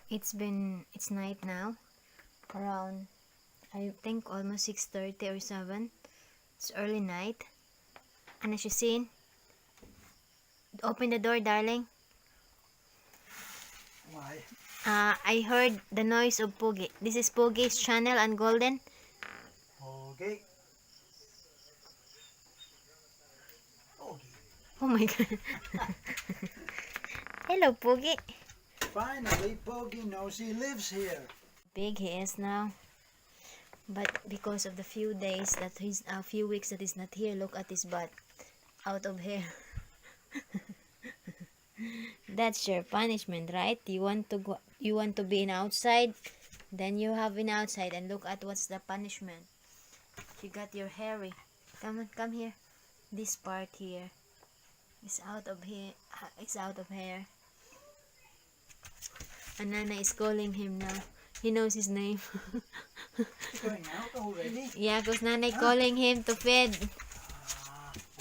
It's night now, around I think almost 6:30 or 7. It's early night. And as you seen, open the door, darling. Why? I heard the noise of Pogi. This is Pogi's channel and Golden. Pogi. Pogi. Oh my god. Hello, Pogi. Finally, Pogi knows he lives here. Big he is now. But because of the few days that he's, a few weeks that he's not here, look at his butt. Out of hair. That's your punishment, right? You want to go, you want to be in outside, then you have been outside, and look at what's the punishment. You got your hairy. Come on, come here. This part here is out of here. Is out of hair. And Nana is calling him now. He knows his name. He's going out already? Yeah, cause Nana calling him to feed.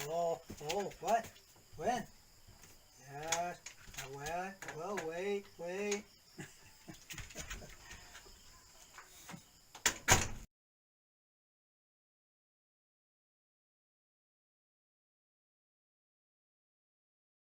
Oh, what? When?